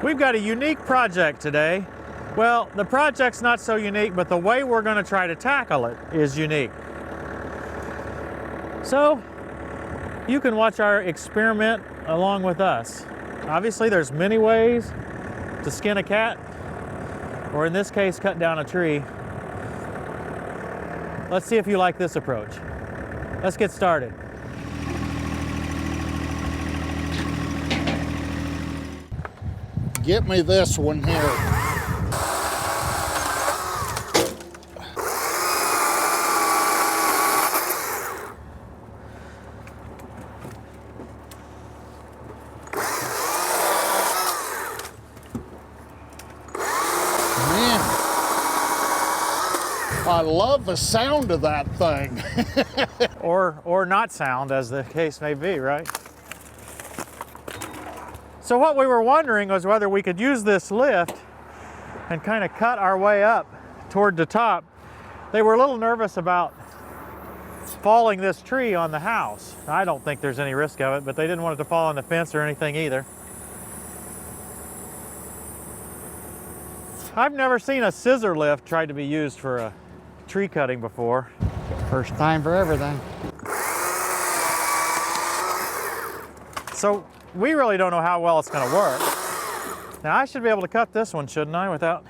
We've got a unique project today. Well, the project's not so unique, but the way we're going to try to tackle it is unique. So, you can watch our experiment along with us. Obviously, there's many ways to skin a cat, or in this case, cut down a tree. Let's see if you like this approach. Let's get started. Get me this one here. Man, I love the sound of that thing. or not sound, as the case may be, right? So what we were wondering was whether we could use this lift and kind of cut our way up toward the top. They were a little nervous about falling this tree on the house. I don't think there's any risk of it, but they didn't want it to fall on the fence or anything either. I've never seen a scissor lift tried to be used for a tree cutting before. First time for everything. So we really don't know how well it's going to work. Now I should be able to cut this one, shouldn't I, without...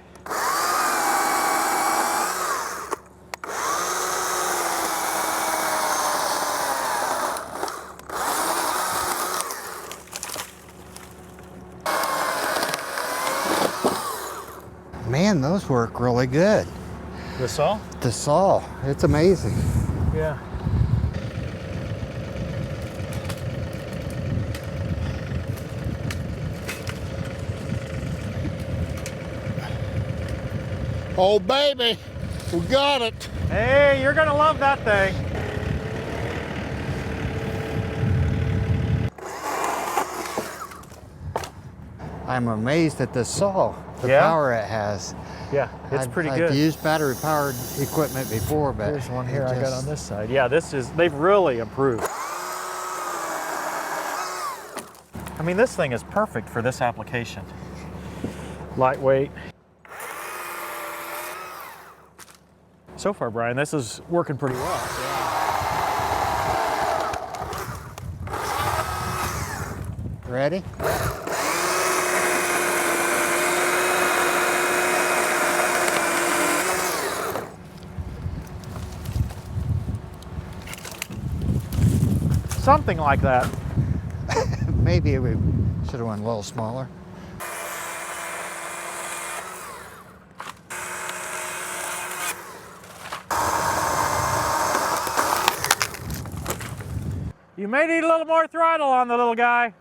Man, those work really good. The saw? The saw, it's amazing. Yeah. Oh baby, we got it. Hey, you're gonna love that thing. I'm amazed at the saw, the Yeah? power it has. Yeah, it's pretty good. I've used battery powered equipment before, but Here's one here it I got just- on this side. Yeah, they've really improved. I mean, this thing is perfect for this application. Lightweight. So far, Brian, this is working pretty well. Ready? Something like that. Maybe we should have went a little smaller. You may need a little more throttle on the little guy.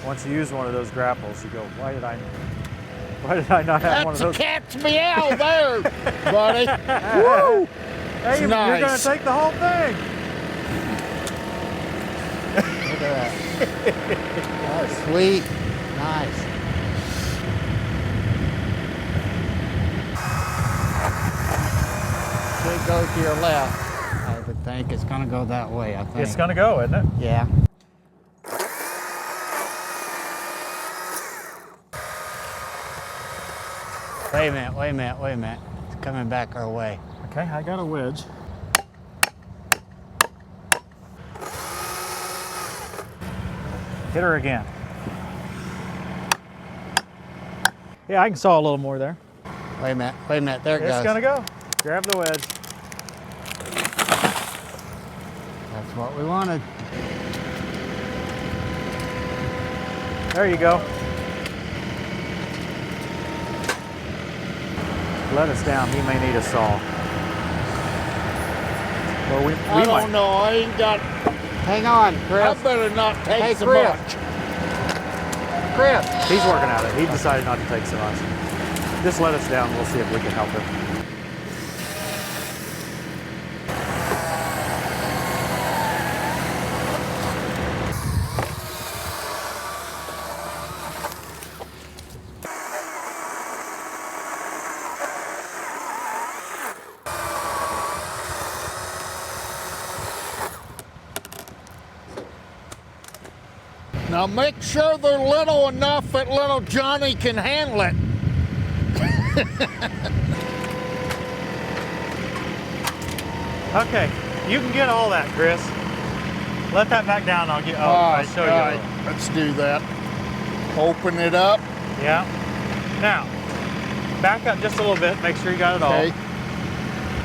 Once you use one of those grapples, you go, why did I not have one of those? That's a cat's meow there, buddy. Woo! Hey, you're Nice. going to take the whole thing. Look at that. That's sweet. Nice. Should go to your left. I would think it's going to go that way, I think. It's going to go, isn't it? Yeah. Wait a minute, wait a minute, wait a minute. It's coming back our way. Okay, I got a wedge. Hit her again. Yeah, I can saw a little more there. Wait a minute, there it goes. It's gonna go. Grab the wedge. That's what we wanted. There you go. Let us down, he may need a saw. Well, we I might. don't know, I ain't got, Hang on, Chris. I better not take Hey, so Chris. much. Chris. He's working at it. He decided not to take so much. Just let us down, we'll see if we can help him. Now make sure they're little enough that little Johnny can handle it. Okay, you can get all that, Chris. Let that back down. I'll get. Oh, I'll show you. All right, let's do that. Open it up. Yeah. Now, back up just a little bit. Make sure you got it all. Okay.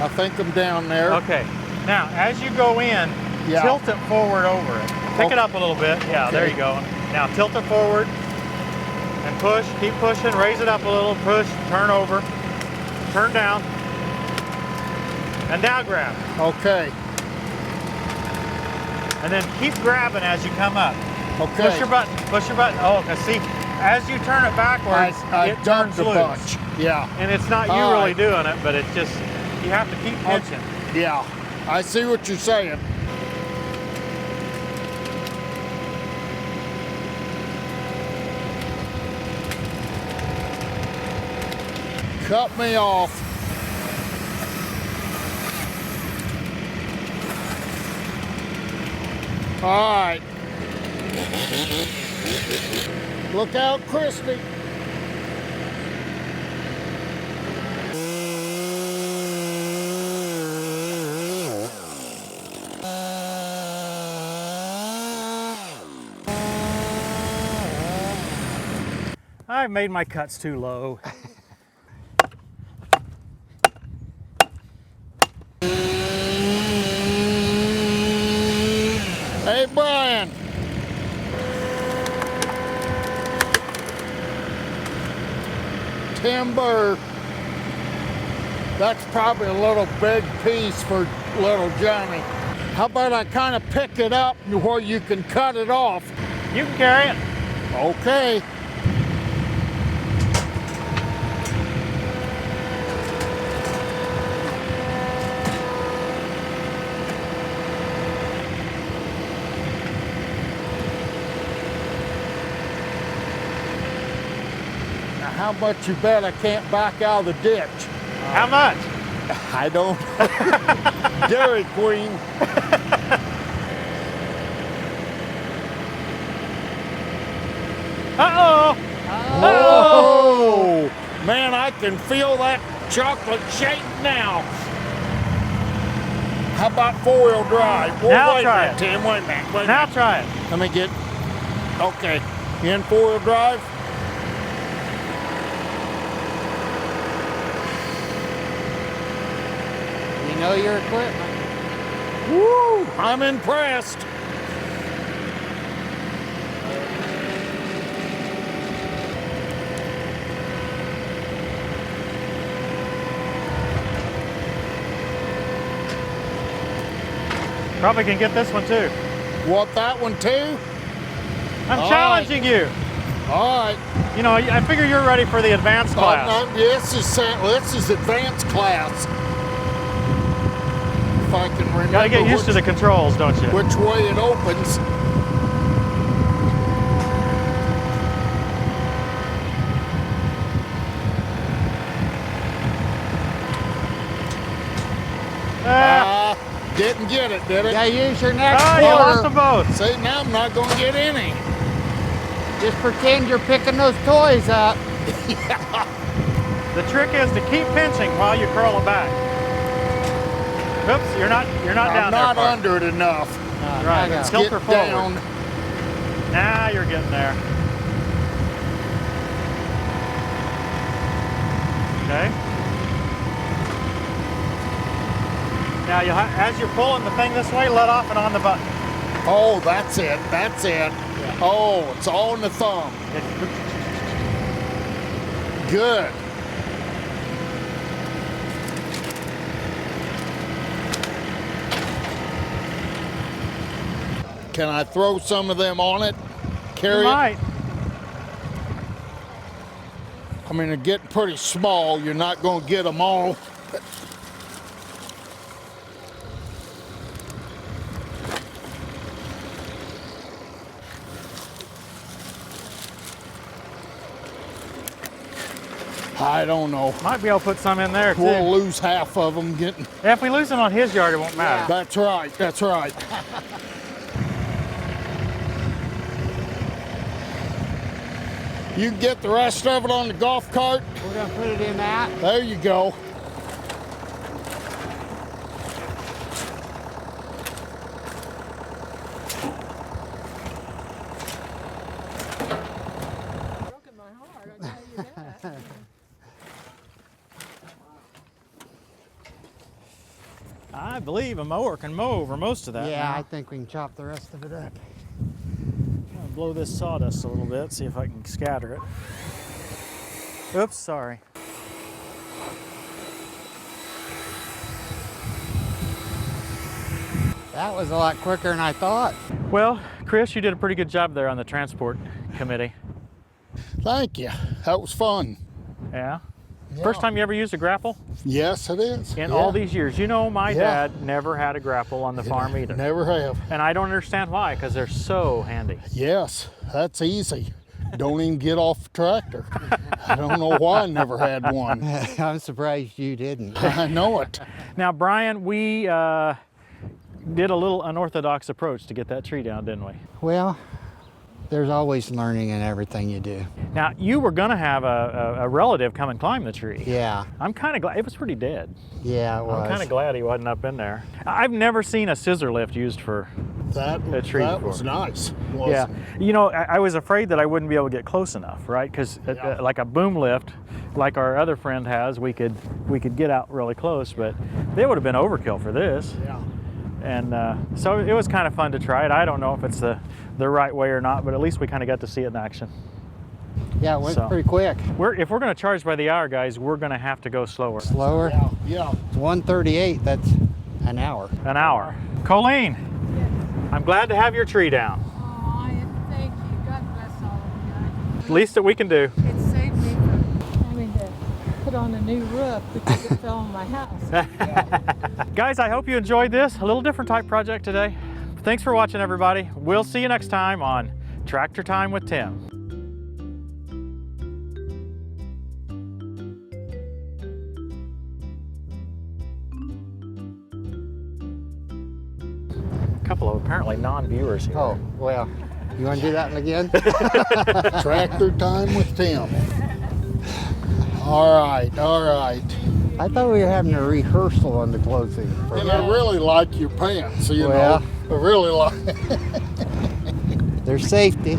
I think I'm down there. Okay. Now, as you go in, Yeah. tilt it forward over it. Pick it up a little bit. Yeah, there Okay. you go. Now tilt it forward and push. Keep pushing. Raise it up a little. Push. Turn over. Turn down. And now grab. Okay. And then keep grabbing as you come up. Okay. Push your button. Push your button. Oh, okay. See, as you turn it backwards, I it dumped turns a loose. bunch. Yeah. And it's not you All really right. doing it, but it's just, you have to keep pinching. Yeah. I see what you're saying. Cut me off. All right. Look out, Christy. I've made my cuts too low. Hey, Brian. Timber. That's probably a little big piece for little Johnny. How about I kind of pick it up where you can cut it off? You can carry it. Okay. Now, how much you bet I can't back out of the ditch? How much? I don't. Dairy Queen. Uh-oh. Oh, man, I can feel that chocolate shake now. How about four-wheel drive? Well, Now wait try a minute, it. Tim, wait a minute. Wait a Now minute. try it. Let me get, okay, in four-wheel drive. You know your equipment. Woo, I'm impressed. Probably can get this one too. Want that one too? I'm All challenging you. All right. You know, I figure you're ready for the advanced class. This is advanced class. If I can remember. Gotta get used to the controls, don't you? Which way it opens. Didn't get it, did it? You gotta use your next Oh, you lost quarter. them both. See, now I'm not going to get any. Just pretend you're picking those toys up. The trick is to keep pinching while you curl it back. Oops, you're not down I'm not there. under it enough. Right, I got it. tilt Get her forward. down. Now you're getting there. Okay. Now, as you're pulling the thing this way, let off and on the button. Oh, that's it. That's it. Oh, it's all in the thumb. Good. Can I throw some of them on it? Carry You it? might. I mean, they're getting pretty small. You're not going to get them all. I don't know. Might be able to put some in there too. We'll lose half of them getting. Yeah, if we lose them on his yard, it won't matter. That's right. That's right. You can get the rest of it on the golf cart. We're gonna put it in that. There you go. Broken my heart, I tell you that. I believe a mower can mow over most of that. Yeah, now. I think we can chop the rest of it up. I'll blow this sawdust a little bit, see if I can scatter it. Oops, sorry. That was a lot quicker than I thought. Well, Chris, you did a pretty good job there on the transport committee. Thank you. That was fun. Yeah? First time you ever used a grapple? Yes, it is. In Yeah. all these years. You know, my Yeah. dad never had a grapple on the farm either. Never have. And I don't understand why, because they're so handy. Yes, that's easy. Don't even get off the tractor. I don't know why I never had one. I'm surprised you didn't. I know it. Now, Brian, we did a little unorthodox approach to get that tree down, didn't we? Well, there's always learning in everything you do. Now, you were going to have a relative come and climb the tree. Yeah, I'm kind of glad. It was pretty dead. yeah, it was. I'm kind of glad he wasn't up in there. I've never seen a scissor lift used for That a tree that before. was nice. Yeah, you know, I was afraid that I wouldn't be able to get close enough, right? Because Yeah. like a boom lift, like our other friend has, we could get out really close, but they would have been overkill for this. Yeah. And so it was kind of fun to try it. I don't know if it's the right way or not, but at least we kind of got to see it in action. Yeah, it went So- pretty quick. If we're going to charge by the hour, guys, we're going to have to go slower. Slower. Yeah. Yeah. It's 1:38. That's an hour. An hour. Colleen, I'm glad to have your tree down. Oh, thank you. God bless all of you. Least that we can do. It saved me from having to put on a new roof because it fell on my house. Guys, I hope you enjoyed this. A little different type project today. Thanks for watching, everybody. We'll see you next time on Tractor Time with Tim. A couple of apparently non-viewers here. Oh, well, you want to do that again? Tractor time with Tim. All right. All right. I thought we were having a rehearsal on the closing. And I really like your pants. You Well. know, I really like. There's safety.